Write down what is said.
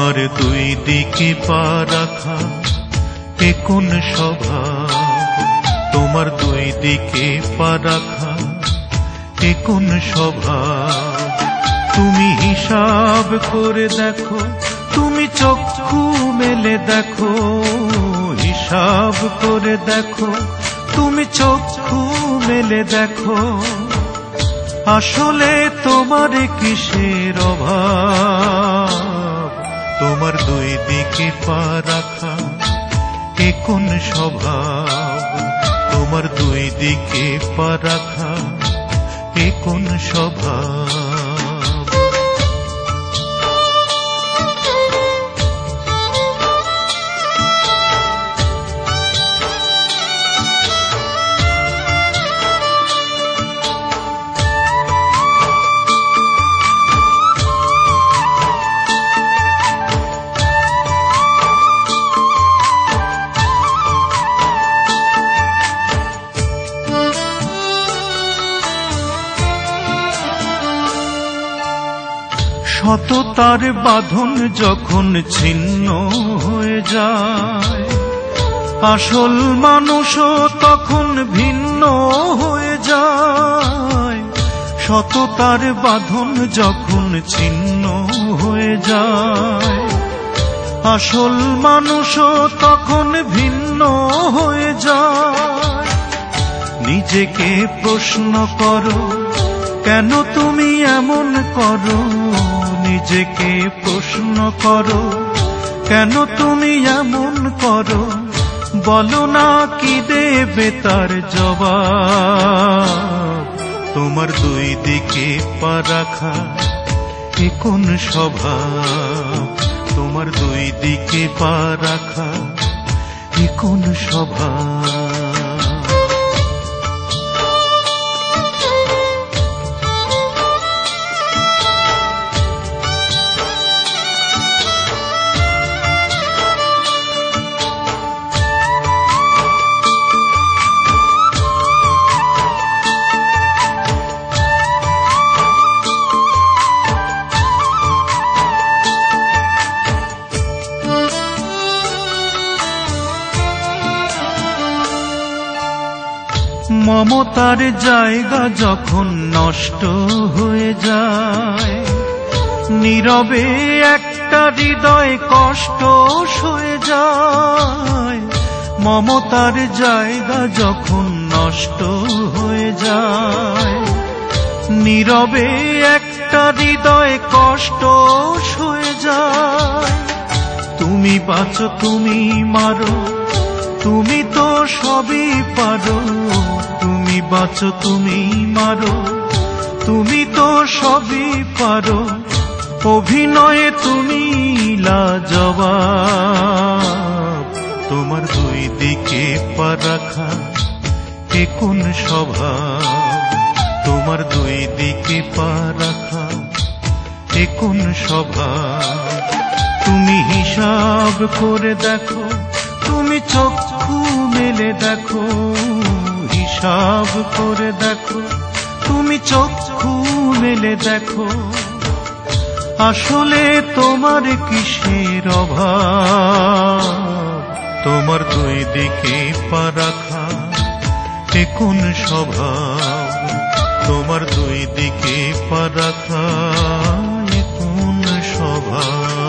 তোমার দুই দিকে পা রাখা এ কোন স্বভাব, তোমার দুই দিকে পা রাখা এ কোন স্বভাব। তুমি হিসাব করে দেখো, তুমি চক্ষু মেলে দেখো, হিসাব করে দেখো, তুমি চক্ষু মেলে দেখো, আসলে তোমার কিসের অভাব। তোমার দুই দিকে পা রাখা এ কোন স্বভাব, তোমার দুই দিকে পা রাখা এ কোন স্বভাব। সততার বাঁধন যখন ছিন্ন হয়ে যায়, আসল মানুষও তখন ভিন্ন হয়ে যায়। সততার বাঁধন যখন ছিন্ন হয়ে যায়, আসল মানুষও তখন ভিন্ন হয়ে যায়। নিজেকে প্রশ্ন করো, কেন তুমি এমন করো? নিজেকে প্রশ্ন করো, কেন তুমি এমন করো? বলো না কি দেবে তার জবাব। তোমার দুই দিকে পা রাখা এ কোন স্বভাব, তোমার দুই দিকে পা রাখা এ কোন স্বভাব। মমতার জায়গা যখন নষ্ট হয়ে যায়, নীরবে একটা হৃদয় কষ্ট সয়ে যায়। মমতার জায়গা যখন নষ্ট হয়ে যায়, নীরবে একটা হৃদয় কষ্ট সয়ে যায়। তুমি বাঁচো, তুমি মারো, তুমি তো সবই পারো। তুমি বাঁচো, তুমি মারো, তুমি তো সবই পারো। অভিনয়ে তুমি লাজবাব। তোমার দুই দিকে পা রাখা এ কোন স্বভাব, তোমার দুই দিকে পা রাখা এ কোন স্বভাব। তুমি হিসাব করে দেখো, তুমি চক্ষু মেলে দেখো, হিসাব করে দেখো, তুমি চক্ষু মেলে দেখো, আসলে তোমার কিসের অভাব। তোমার দুই দিকে পা রাখা এ কোন স্বভাব, তোমার দুই দিকে পা রাখা এ কোন স্বভাব।